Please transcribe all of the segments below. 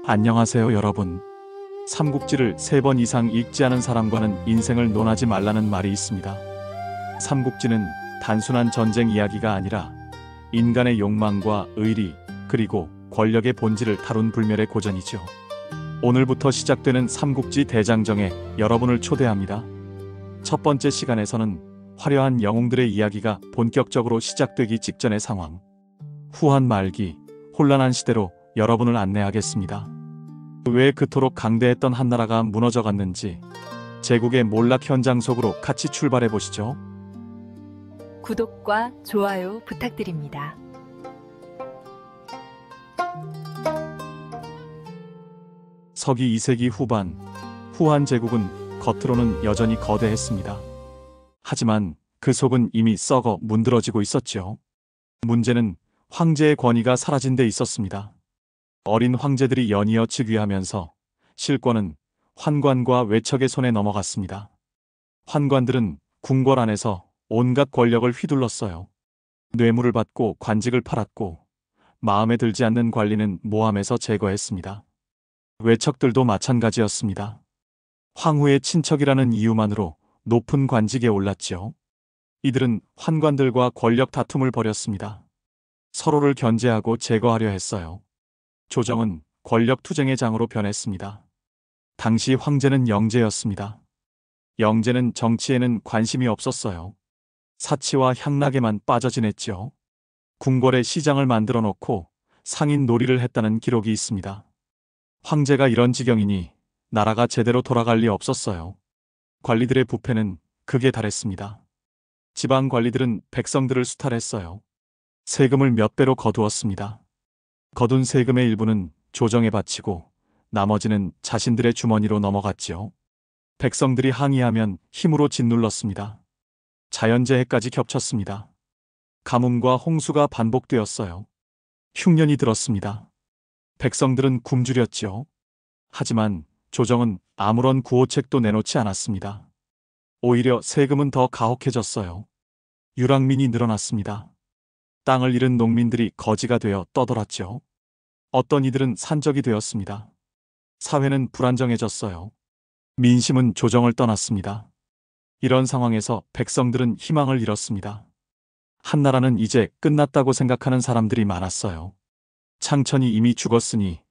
안녕하세요 여러분. 삼국지를 3번 이상 읽지 않은 사람과는 인생을 논하지 말라는 말이 있습니다. 삼국지는 단순한 전쟁 이야기가 아니라 인간의 욕망과 의리 그리고 권력의 본질을 다룬 불멸의 고전이죠. 오늘부터 시작되는 삼국지 대장정에 여러분을 초대합니다. 첫 번째 시간에서는 화려한 영웅들의 이야기가 본격적으로 시작되기 직전의 상황, 후한 말기, 혼란한 시대로 여러분을 안내하겠습니다. 왜 그토록 강대했던 한나라가 무너져갔는지 제국의 몰락 현장 속으로 같이 출발해 보시죠. 구독과 좋아요 부탁드립니다. 서기 2세기 후반, 후한 제국은 겉으로는 여전히 거대했습니다. 하지만 그 속은 이미 썩어 문드러지고 있었죠. 문제는 황제의 권위가 사라진 데 있었습니다. 어린 황제들이 연이어 즉위하면서 실권은 환관과 외척의 손에 넘어갔습니다. 환관들은 궁궐 안에서 온갖 권력을 휘둘렀어요. 뇌물을 받고 관직을 팔았고 마음에 들지 않는 관리는 모함해서 제거했습니다. 외척들도 마찬가지였습니다. 황후의 친척이라는 이유만으로 높은 관직에 올랐죠. 이들은 환관들과 권력 다툼을 벌였습니다. 서로를 견제하고 제거하려 했어요. 조정은 권력 투쟁의 장으로 변했습니다. 당시 황제는 영제였습니다. 영제는 정치에는 관심이 없었어요. 사치와 향락에만 빠져 지냈죠. 궁궐에 시장을 만들어 놓고 상인 놀이를 했다는 기록이 있습니다. 황제가 이런 지경이니 나라가 제대로 돌아갈 리 없었어요. 관리들의 부패는 극에 달했습니다. 지방 관리들은 백성들을 수탈했어요. 세금을 몇 배로 거두었습니다. 거둔 세금의 일부는 조정에 바치고 나머지는 자신들의 주머니로 넘어갔지요. 백성들이 항의하면 힘으로 짓눌렀습니다. 자연재해까지 겹쳤습니다. 가뭄과 홍수가 반복되었어요. 흉년이 들었습니다. 백성들은 굶주렸지요. 하지만 조정은 아무런 구호책도 내놓지 않았습니다. 오히려 세금은 더 가혹해졌어요. 유랑민이 늘어났습니다. 땅을 잃은 농민들이 거지가 되어 떠돌았죠. 어떤 이들은 산적이 되었습니다. 사회는 불안정해졌어요. 민심은 조정을 떠났습니다. 이런 상황에서 백성들은 희망을 잃었습니다. 한나라는 이제 끝났다고 생각하는 사람들이 많았어요. 창천이 이미 죽었으니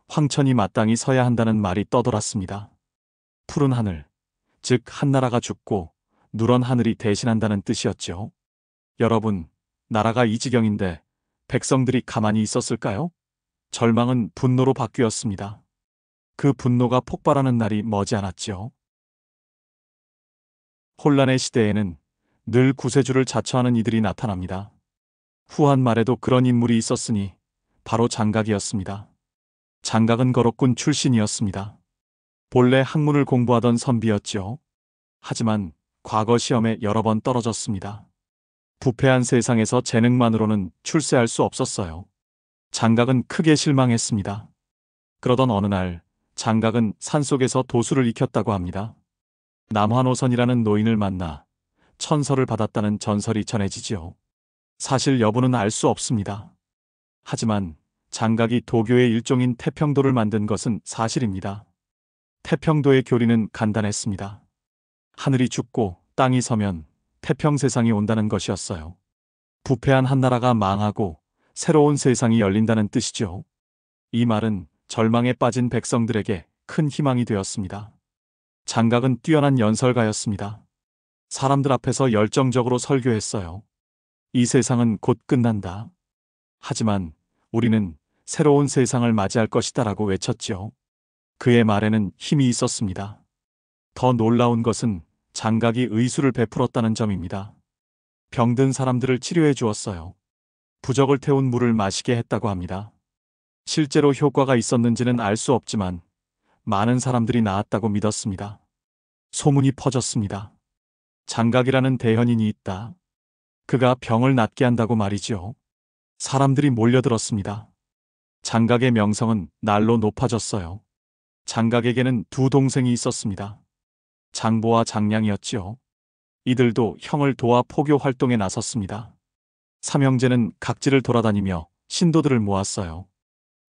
황천이 마땅히 서야 한다는 말이 떠돌았습니다. 푸른 하늘, 즉 한나라가 죽고 누런 하늘이 대신한다는 뜻이었죠. 여러분, 나라가 이 지경인데 백성들이 가만히 있었을까요? 절망은 분노로 바뀌었습니다. 그 분노가 폭발하는 날이 머지않았죠. 혼란의 시대에는 늘 구세주를 자처하는 이들이 나타납니다. 후한 말에도 그런 인물이 있었으니 바로 장각이었습니다. 장각은 거록군 출신이었습니다. 본래 학문을 공부하던 선비였죠. 하지만 과거 시험에 여러 번 떨어졌습니다. 부패한 세상에서 재능만으로는 출세할 수 없었어요. 장각은 크게 실망했습니다. 그러던 어느 날 장각은 산속에서 도수를 익혔다고 합니다. 남환오선이라는 노인을 만나 천서를 받았다는 전설이 전해지지요. 사실 여부는 알 수 없습니다. 하지만 장각이 도교의 일종인 태평도를 만든 것은 사실입니다. 태평도의 교리는 간단했습니다. 하늘이 춥고 땅이 서면 태평 세상이 온다는 것이었어요. 부패한 한나라가 망하고 새로운 세상이 열린다는 뜻이죠. 이 말은 절망에 빠진 백성들에게 큰 희망이 되었습니다. 장각은 뛰어난 연설가였습니다. 사람들 앞에서 열정적으로 설교했어요. 이 세상은 곧 끝난다. 하지만 우리는 새로운 세상을 맞이할 것이다라고 외쳤지요. 그의 말에는 힘이 있었습니다. 더 놀라운 것은 장각이 의술을 베풀었다는 점입니다. 병든 사람들을 치료해 주었어요. 부적을 태운 물을 마시게 했다고 합니다. 실제로 효과가 있었는지는 알 수 없지만 많은 사람들이 나았다고 믿었습니다. 소문이 퍼졌습니다. 장각이라는 대현인이 있다. 그가 병을 낫게 한다고 말이지요. 사람들이 몰려들었습니다. 장각의 명성은 날로 높아졌어요. 장각에게는 두 동생이 있었습니다. 장보와 장량이었지요. 이들도 형을 도와 포교 활동에 나섰습니다. 삼형제는 각지를 돌아다니며 신도들을 모았어요.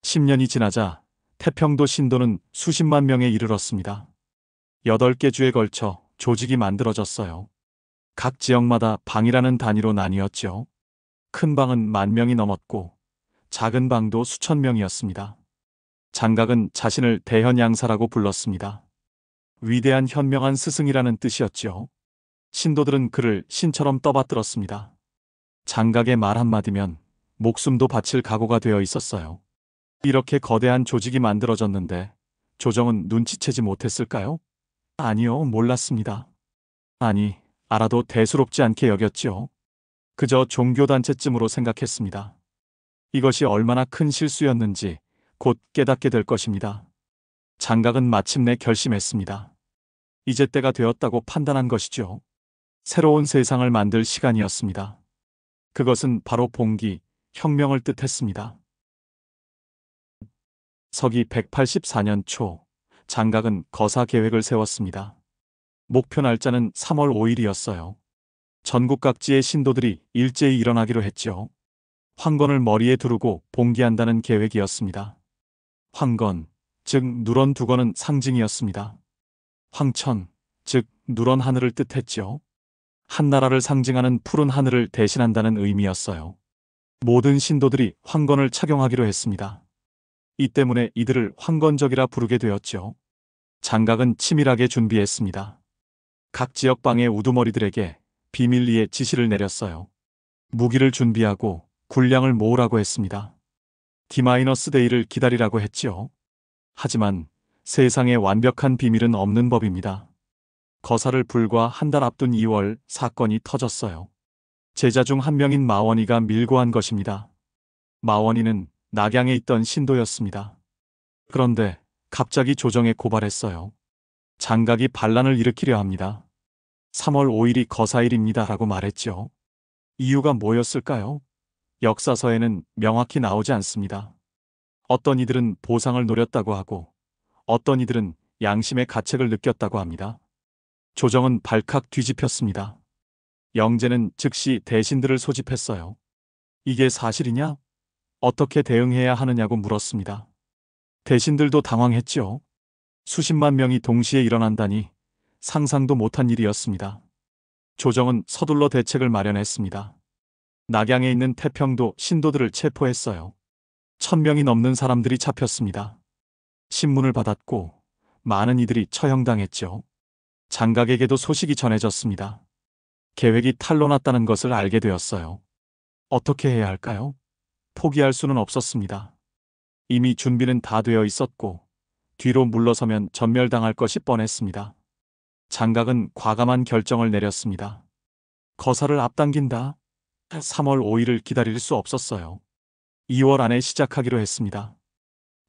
10년이 지나자 태평도 신도는 수십만 명에 이르렀습니다. 8개 주에 걸쳐 조직이 만들어졌어요. 각 지역마다 방이라는 단위로 나뉘었죠. 큰 방은 10,000명이 넘었고 작은 방도 수천 명이었습니다. 장각은 자신을 대현양사라고 불렀습니다. 위대한 현명한 스승이라는 뜻이었지요. 신도들은 그를 신처럼 떠받들었습니다. 장각의 말 한마디면 목숨도 바칠 각오가 되어 있었어요. 이렇게 거대한 조직이 만들어졌는데 조정은 눈치채지 못했을까요? 아니요, 몰랐습니다. 아니, 알아도 대수롭지 않게 여겼지요. 그저 종교단체쯤으로 생각했습니다. 이것이 얼마나 큰 실수였는지 곧 깨닫게 될 것입니다. 장각은 마침내 결심했습니다. 이제 때가 되었다고 판단한 것이죠. 새로운 세상을 만들 시간이었습니다. 그것은 바로 봉기, 혁명을 뜻했습니다. 서기 184년 초, 장각은 거사 계획을 세웠습니다. 목표 날짜는 3월 5일이었어요. 전국 각지의 신도들이 일제히 일어나기로 했죠. 황건을 머리에 두르고 봉기한다는 계획이었습니다. 황건, 즉 누런 두건은 상징이었습니다. 황천, 즉 누런 하늘을 뜻했죠. 한나라를 상징하는 푸른 하늘을 대신한다는 의미였어요. 모든 신도들이 황건을 착용하기로 했습니다. 이 때문에 이들을 황건적이라 부르게 되었죠. 장각은 치밀하게 준비했습니다. 각 지역방의 우두머리들에게 비밀리에 지시를 내렸어요. 무기를 준비하고 군량을 모으라고 했습니다. D-데이를 기다리라고 했지요. 하지만 세상에 완벽한 비밀은 없는 법입니다. 거사를 불과 한 달 앞둔 2월 사건이 터졌어요. 제자 중 한 명인 마원이가 밀고한 것입니다. 마원이는 낙양에 있던 신도였습니다. 그런데 갑자기 조정에 고발했어요. 장각이 반란을 일으키려 합니다. 3월 5일이 거사일입니다 라고 말했죠. 이유가 뭐였을까요? 역사서에는 명확히 나오지 않습니다. 어떤 이들은 보상을 노렸다고 하고 어떤 이들은 양심의 가책을 느꼈다고 합니다. 조정은 발칵 뒤집혔습니다. 영제는 즉시 대신들을 소집했어요. 이게 사실이냐? 어떻게 대응해야 하느냐고 물었습니다. 대신들도 당황했죠. 수십만 명이 동시에 일어난다니 상상도 못한 일이었습니다. 조정은 서둘러 대책을 마련했습니다. 낙양에 있는 태평도 신도들을 체포했어요. 1,000명이 넘는 사람들이 잡혔습니다. 신문을 받았고 많은 이들이 처형당했죠. 장각에게도 소식이 전해졌습니다. 계획이 탄로났다는 것을 알게 되었어요. 어떻게 해야 할까요? 포기할 수는 없었습니다. 이미 준비는 다 되어 있었고 뒤로 물러서면 전멸당할 것이 뻔했습니다. 장각은 과감한 결정을 내렸습니다. 거사를 앞당긴다. 3월 5일을 기다릴 수 없었어요. 2월 안에 시작하기로 했습니다.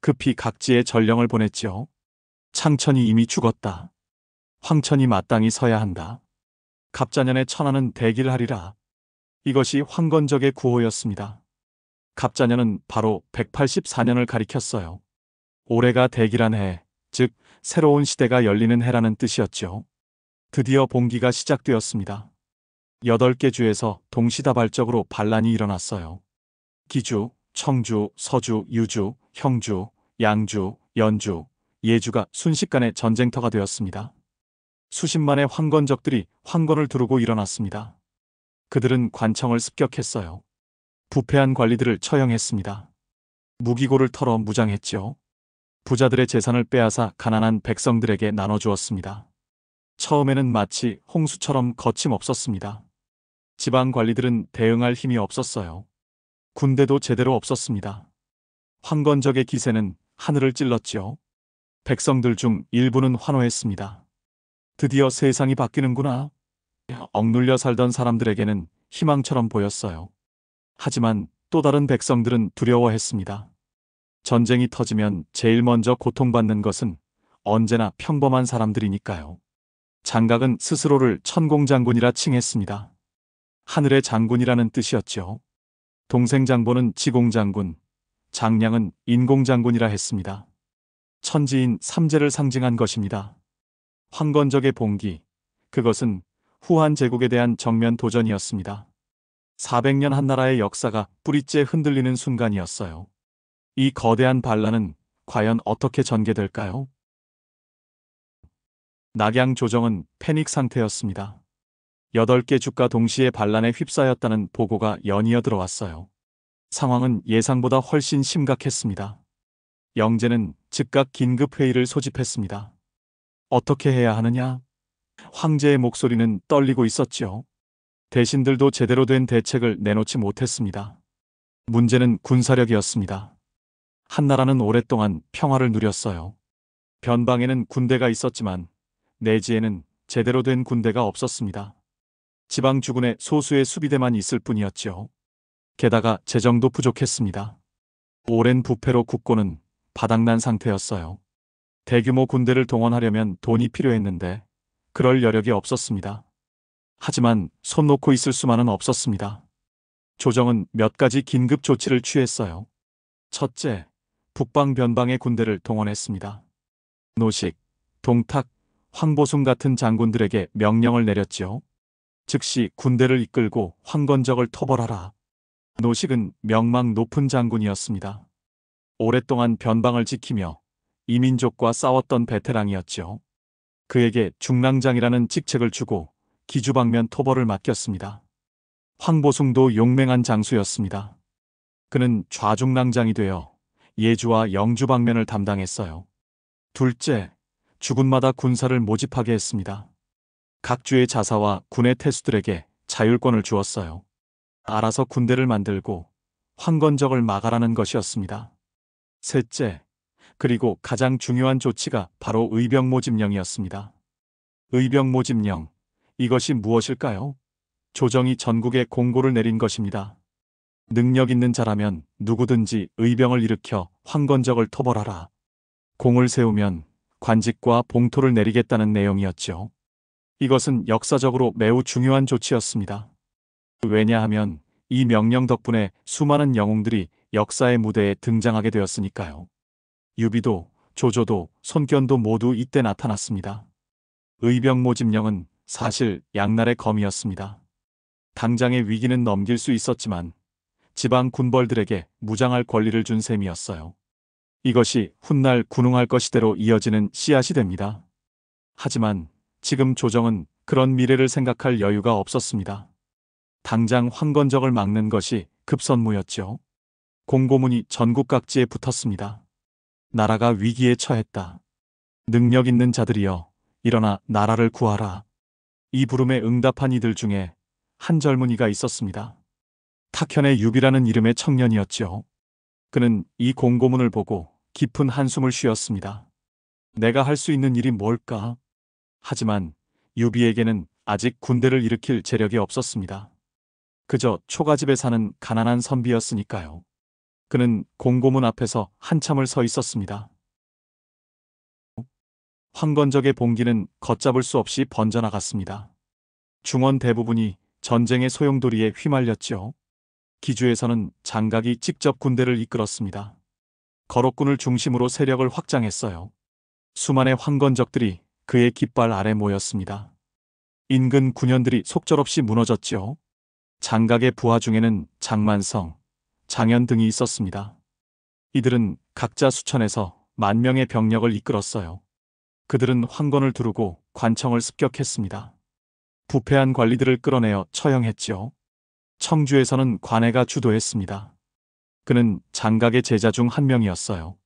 급히 각지에 전령을 보냈지요. 창천이 이미 죽었다. 황천이 마땅히 서야 한다. 갑자년에 천하는 대길하리라. 이것이 황건적의 구호였습니다. 갑자년은 바로 184년을 가리켰어요. 올해가 대길한 해, 즉 새로운 시대가 열리는 해라는 뜻이었죠. 드디어 봉기가 시작되었습니다. 8개 주에서 동시다발적으로 반란이 일어났어요. 기주, 청주, 서주, 유주, 형주, 양주, 연주, 예주가 순식간에 전쟁터가 되었습니다. 수십만의 황건적들이 황건을 두르고 일어났습니다. 그들은 관청을 습격했어요. 부패한 관리들을 처형했습니다. 무기고를 털어 무장했죠. 부자들의 재산을 빼앗아 가난한 백성들에게 나눠주었습니다. 처음에는 마치 홍수처럼 거침없었습니다. 지방 관리들은 대응할 힘이 없었어요. 군대도 제대로 없었습니다. 황건적의 기세는 하늘을 찔렀지요. 백성들 중 일부는 환호했습니다. 드디어 세상이 바뀌는구나. 억눌려 살던 사람들에게는 희망처럼 보였어요. 하지만 또 다른 백성들은 두려워했습니다. 전쟁이 터지면 제일 먼저 고통받는 것은 언제나 평범한 사람들이니까요. 장각은 스스로를 천공장군이라 칭했습니다. 하늘의 장군이라는 뜻이었죠. 동생 장보는 지공장군, 장량은 인공장군이라 했습니다. 천지인 삼재를 상징한 것입니다. 황건적의 봉기, 그것은 후한 제국에 대한 정면 도전이었습니다. 400년 한나라의 역사가 뿌리째 흔들리는 순간이었어요. 이 거대한 반란은 과연 어떻게 전개될까요? 낙양 조정은 패닉 상태였습니다. 8개 주가 동시에 반란에 휩싸였다는 보고가 연이어 들어왔어요. 상황은 예상보다 훨씬 심각했습니다. 영제는 즉각 긴급 회의를 소집했습니다. 어떻게 해야 하느냐? 황제의 목소리는 떨리고 있었지요. 대신들도 제대로 된 대책을 내놓지 못했습니다. 문제는 군사력이었습니다. 한나라는 오랫동안 평화를 누렸어요. 변방에는 군대가 있었지만 내지에는 제대로 된 군대가 없었습니다. 지방 주군의 소수의 수비대만 있을 뿐이었지요. 게다가 재정도 부족했습니다. 오랜 부패로 국고는 바닥난 상태였어요. 대규모 군대를 동원하려면 돈이 필요했는데 그럴 여력이 없었습니다. 하지만 손 놓고 있을 수만은 없었습니다. 조정은 몇 가지 긴급 조치를 취했어요. 첫째, 북방 변방의 군대를 동원했습니다. 노식, 동탁, 황보숭 같은 장군들에게 명령을 내렸지요. 즉시 군대를 이끌고 황건적을 토벌하라. 노식은 명망 높은 장군이었습니다. 오랫동안 변방을 지키며 이민족과 싸웠던 베테랑이었죠. 그에게 중랑장이라는 직책을 주고 기주방면 토벌을 맡겼습니다. 황보숭도 용맹한 장수였습니다. 그는 좌중랑장이 되어 예주와 영주 방면을 담당했어요. 둘째, 주군마다 군사를 모집하게 했습니다. 각 주의 자사와 군의 태수들에게 자율권을 주었어요. 알아서 군대를 만들고 황건적을 막아라는 것이었습니다. 셋째, 그리고 가장 중요한 조치가 바로 의병 모집령이었습니다. 의병 모집령, 이것이 무엇일까요? 조정이 전국에 공고를 내린 것입니다. 능력 있는 자라면 누구든지 의병을 일으켜 황건적을 토벌하라. 공을 세우면 관직과 봉토를 내리겠다는 내용이었죠. 이것은 역사적으로 매우 중요한 조치였습니다. 왜냐하면 이 명령 덕분에 수많은 영웅들이 역사의 무대에 등장하게 되었으니까요. 유비도, 조조도, 손견도 모두 이때 나타났습니다. 의병 모집령은 사실 양날의 검이었습니다. 당장의 위기는 넘길 수 있었지만 지방 군벌들에게 무장할 권리를 준 셈이었어요. 이것이 훗날 군웅할 것이대로 이어지는 씨앗이 됩니다. 하지만 지금 조정은 그런 미래를 생각할 여유가 없었습니다. 당장 황건적을 막는 것이 급선무였죠. 공고문이 전국 각지에 붙었습니다. 나라가 위기에 처했다. 능력 있는 자들이여, 일어나 나라를 구하라. 이 부름에 응답한 이들 중에 한 젊은이가 있었습니다. 탁현의 유비라는 이름의 청년이었죠. 그는 이 공고문을 보고 깊은 한숨을 쉬었습니다. 내가 할 수 있는 일이 뭘까? 하지만 유비에게는 아직 군대를 일으킬 재력이 없었습니다. 그저 초가집에 사는 가난한 선비였으니까요. 그는 공고문 앞에서 한참을 서 있었습니다. 황건적의 봉기는 걷잡을 수 없이 번져나갔습니다. 중원 대부분이 전쟁의 소용돌이에 휘말렸죠. 기주에서는 장각이 직접 군대를 이끌었습니다. 거록군을 중심으로 세력을 확장했어요. 수만의 황건적들이 그의 깃발 아래 모였습니다. 인근 군현들이 속절없이 무너졌지요. 장각의 부하 중에는 장만성, 장현 등이 있었습니다. 이들은 각자 수천에서 10,000명의 병력을 이끌었어요. 그들은 황건을 두르고 관청을 습격했습니다. 부패한 관리들을 끌어내어 처형했지요. 청주에서는 관해가 주도했습니다. 그는 장각의 제자 중 한 명이었어요.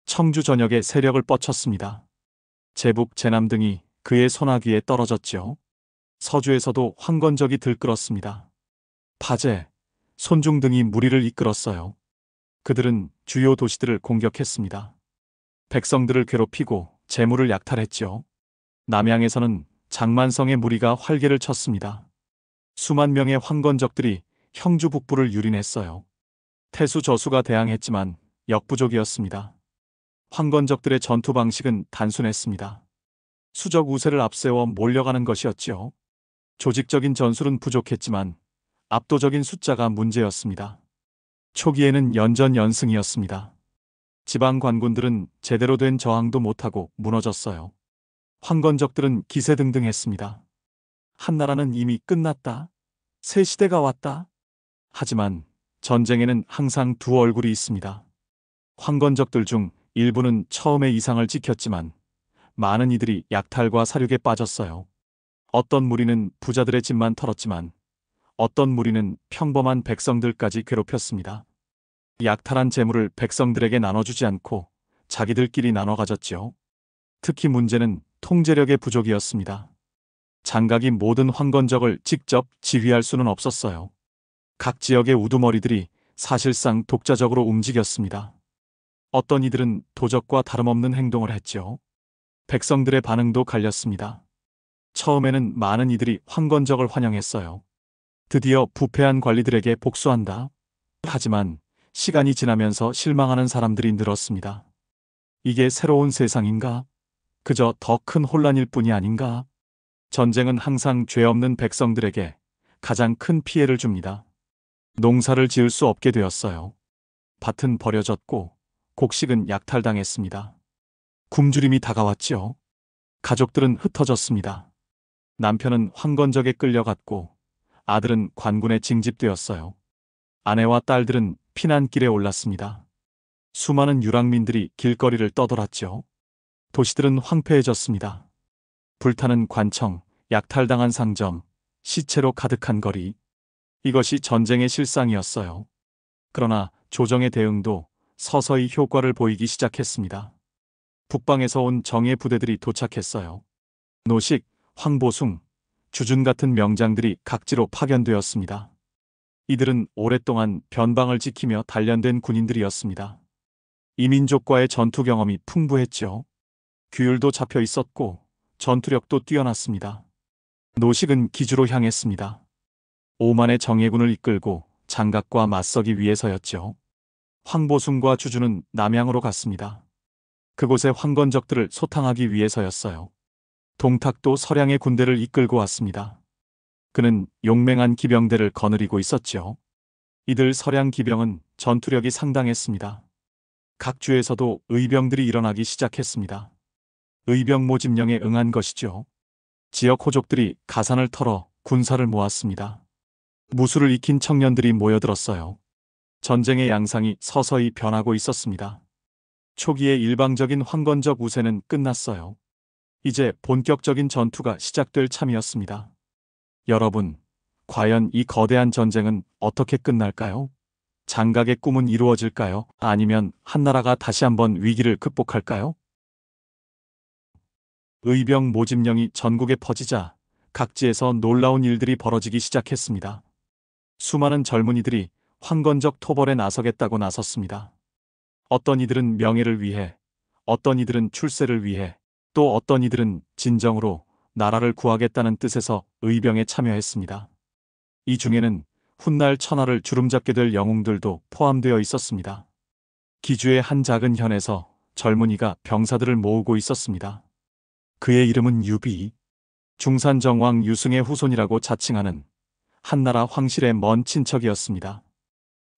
청주 전역에 세력을 뻗쳤습니다. 제북, 제남 등이 그의 손아귀에 떨어졌지요. 서주에서도 황건적이 들끓었습니다. 파제, 손중 등이 무리를 이끌었어요. 그들은 주요 도시들을 공격했습니다. 백성들을 괴롭히고 재물을 약탈했지요. 남양에서는 장만성의 무리가 활개를 쳤습니다. 수만 명의 황건적들이 형주 북부를 유린했어요. 태수 저수가 대항했지만 역부족이었습니다. 황건적들의 전투 방식은 단순했습니다. 수적 우세를 앞세워 몰려가는 것이었지요. 조직적인 전술은 부족했지만 압도적인 숫자가 문제였습니다. 초기에는 연전연승이었습니다. 지방 관군들은 제대로 된 저항도 못하고 무너졌어요. 황건적들은 기세등등했습니다. 한나라는 이미 끝났다. 새 시대가 왔다. 하지만 전쟁에는 항상 두 얼굴이 있습니다. 황건적들 중 일부는 처음에 이상을 지켰지만 많은 이들이 약탈과 살육에 빠졌어요. 어떤 무리는 부자들의 집만 털었지만 어떤 무리는 평범한 백성들까지 괴롭혔습니다. 약탈한 재물을 백성들에게 나눠주지 않고 자기들끼리 나눠 가졌지요. 특히 문제는 통제력의 부족이었습니다. 장각이 모든 황건적을 직접 지휘할 수는 없었어요. 각 지역의 우두머리들이 사실상 독자적으로 움직였습니다. 어떤 이들은 도적과 다름없는 행동을 했죠. 백성들의 반응도 갈렸습니다. 처음에는 많은 이들이 황건적을 환영했어요. 드디어 부패한 관리들에게 복수한다. 하지만 시간이 지나면서 실망하는 사람들이 늘었습니다. 이게 새로운 세상인가? 그저 더 큰 혼란일 뿐이 아닌가? 전쟁은 항상 죄 없는 백성들에게 가장 큰 피해를 줍니다. 농사를 지을 수 없게 되었어요. 밭은 버려졌고 곡식은 약탈당했습니다. 굶주림이 다가왔지요. 가족들은 흩어졌습니다. 남편은 황건적에 끌려갔고 아들은 관군에 징집되었어요. 아내와 딸들은 피난길에 올랐습니다. 수많은 유랑민들이 길거리를 떠돌았죠. 도시들은 황폐해졌습니다. 불타는 관청, 약탈당한 상점, 시체로 가득한 거리. 이것이 전쟁의 실상이었어요. 그러나 조정의 대응도 서서히 효과를 보이기 시작했습니다. 북방에서 온 정예 부대들이 도착했어요. 노식, 황보숭, 주준 같은 명장들이 각지로 파견되었습니다. 이들은 오랫동안 변방을 지키며 단련된 군인들이었습니다. 이민족과의 전투 경험이 풍부했죠. 규율도 잡혀 있었고 전투력도 뛰어났습니다. 노식은 기주로 향했습니다. 5만의 정예군을 이끌고 장각과 맞서기 위해서였죠. 황보숭과 주준은 남양으로 갔습니다. 그곳의 황건적들을 소탕하기 위해서였어요. 동탁도 서량의 군대를 이끌고 왔습니다. 그는 용맹한 기병대를 거느리고 있었죠. 이들 서량 기병은 전투력이 상당했습니다. 각 주에서도 의병들이 일어나기 시작했습니다. 의병 모집령에 응한 것이죠. 지역 호족들이 가산을 털어 군사를 모았습니다. 무술을 익힌 청년들이 모여들었어요. 전쟁의 양상이 서서히 변하고 있었습니다. 초기의 일방적인 황건적 우세는 끝났어요. 이제 본격적인 전투가 시작될 참이었습니다. 여러분, 과연 이 거대한 전쟁은 어떻게 끝날까요? 장각의 꿈은 이루어질까요? 아니면 한나라가 다시 한번 위기를 극복할까요? 의병 모집령이 전국에 퍼지자 각지에서 놀라운 일들이 벌어지기 시작했습니다. 수많은 젊은이들이 황건적 토벌에 나서겠다고 나섰습니다. 어떤 이들은 명예를 위해, 어떤 이들은 출세를 위해, 또 어떤 이들은 진정으로 나라를 구하겠다는 뜻에서 의병에 참여했습니다. 이 중에는 훗날 천하를 주름잡게 될 영웅들도 포함되어 있었습니다. 기주의 한 작은 현에서 젊은이가 병사들을 모으고 있었습니다. 그의 이름은 유비, 중산정왕 유승의 후손이라고 자칭하는 한나라 황실의 먼 친척이었습니다.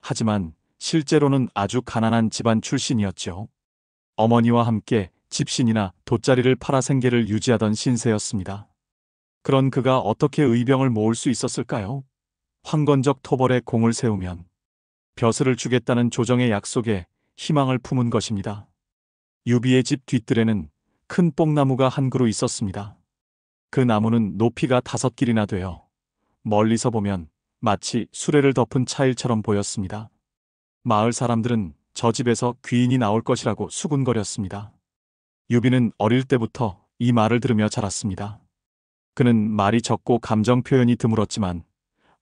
하지만 실제로는 아주 가난한 집안 출신이었죠. 어머니와 함께 집신이나 돗자리를 팔아 생계를 유지하던 신세였습니다. 그런 그가 어떻게 의병을 모을 수 있었을까요? 황건적 토벌에 공을 세우면 벼슬을 주겠다는 조정의 약속에 희망을 품은 것입니다. 유비의 집 뒷뜰에는 큰 뽕나무가 한 그루 있었습니다. 그 나무는 높이가 5길이나 되어 멀리서 보면 마치 수레를 덮은 차일처럼 보였습니다. 마을 사람들은 저 집에서 귀인이 나올 것이라고 수군거렸습니다. 유비는 어릴 때부터 이 말을 들으며 자랐습니다. 그는 말이 적고 감정 표현이 드물었지만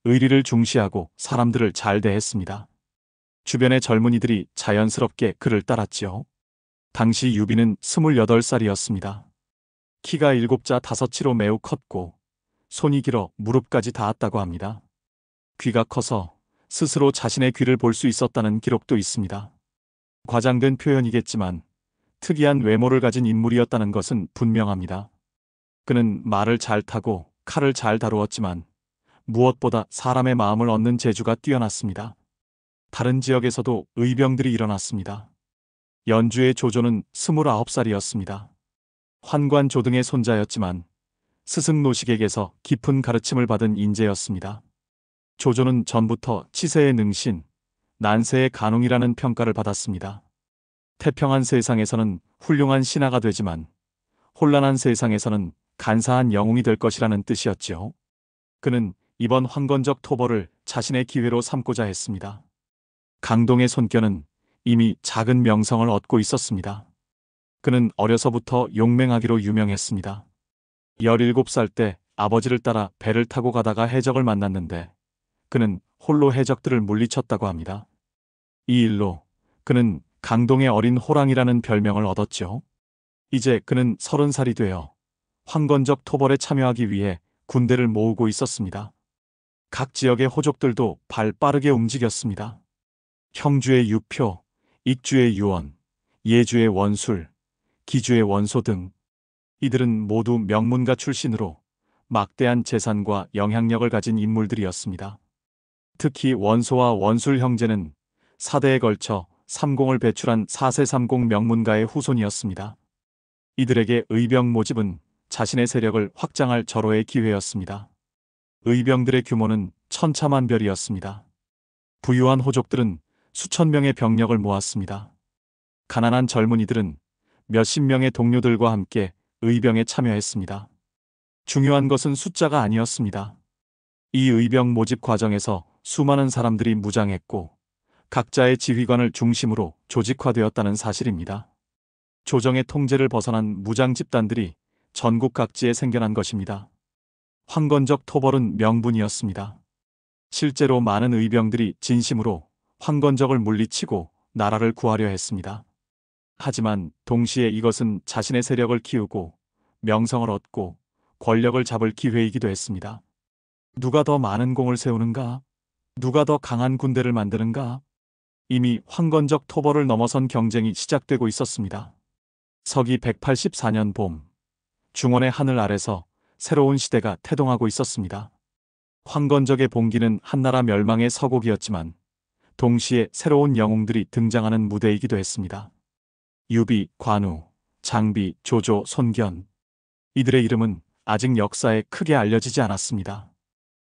의리를 중시하고 사람들을 잘 대했습니다. 주변의 젊은이들이 자연스럽게 그를 따랐지요. 당시 유비는 28살이었습니다. 키가 7자 5치로 매우 컸고 손이 길어 무릎까지 닿았다고 합니다. 귀가 커서 스스로 자신의 귀를 볼 수 있었다는 기록도 있습니다. 과장된 표현이겠지만 특이한 외모를 가진 인물이었다는 것은 분명합니다. 그는 말을 잘 타고 칼을 잘 다루었지만 무엇보다 사람의 마음을 얻는 재주가 뛰어났습니다. 다른 지역에서도 의병들이 일어났습니다. 연주의 조조는 29살이었습니다. 환관 조등의 손자였지만 스승 노식에게서 깊은 가르침을 받은 인재였습니다. 조조는 전부터 치세의 능신, 난세의 간웅이라는 평가를 받았습니다. 태평한 세상에서는 훌륭한 신하가 되지만 혼란한 세상에서는 간사한 영웅이 될 것이라는 뜻이었지요. 그는 이번 황건적 토벌을 자신의 기회로 삼고자 했습니다. 강동의 손겨는 이미 작은 명성을 얻고 있었습니다. 그는 어려서부터 용맹하기로 유명했습니다. 17살 때 아버지를 따라 배를 타고 가다가 해적을 만났는데 그는 홀로 해적들을 물리쳤다고 합니다. 이 일로 그는 강동의 어린 호랑이라는 별명을 얻었죠. 이제 그는 30살이 되어 황건적 토벌에 참여하기 위해 군대를 모으고 있었습니다. 각 지역의 호족들도 발 빠르게 움직였습니다. 형주의 유표, 익주의 유원, 예주의 원술, 기주의 원소 등 이들은 모두 명문가 출신으로 막대한 재산과 영향력을 가진 인물들이었습니다. 특히 원소와 원술 형제는 4대에 걸쳐 삼공을 배출한 4세 삼공 명문가의 후손이었습니다. 이들에게 의병 모집은 자신의 세력을 확장할 절호의 기회였습니다. 의병들의 규모는 천차만별이었습니다. 부유한 호족들은 수천 명의 병력을 모았습니다. 가난한 젊은이들은 몇십 명의 동료들과 함께 의병에 참여했습니다. 중요한 것은 숫자가 아니었습니다. 이 의병 모집 과정에서 수많은 사람들이 무장했고 각자의 지휘관을 중심으로 조직화되었다는 사실입니다. 조정의 통제를 벗어난 무장 집단들이 전국 각지에 생겨난 것입니다. 황건적 토벌은 명분이었습니다. 실제로 많은 의병들이 진심으로 황건적을 물리치고 나라를 구하려 했습니다. 하지만 동시에 이것은 자신의 세력을 키우고 명성을 얻고 권력을 잡을 기회이기도 했습니다. 누가 더 많은 공을 세우는가? 누가 더 강한 군대를 만드는가? 이미 황건적 토벌을 넘어선 경쟁이 시작되고 있었습니다. 서기 184년 봄, 중원의 하늘 아래서 새로운 시대가 태동하고 있었습니다. 황건적의 봉기는 한나라 멸망의 서곡이었지만 동시에 새로운 영웅들이 등장하는 무대이기도 했습니다. 유비, 관우, 장비, 조조, 손견. 이들의 이름은 아직 역사에 크게 알려지지 않았습니다.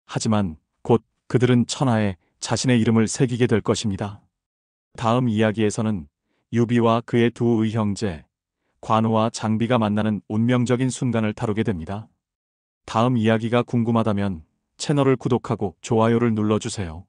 하지만 곧 그들은 천하에 자신의 이름을 새기게 될 것입니다. 다음 이야기에서는 유비와 그의 두 의형제, 관우와 장비가 만나는 운명적인 순간을 다루게 됩니다. 다음 이야기가 궁금하다면 채널을 구독하고 좋아요를 눌러주세요.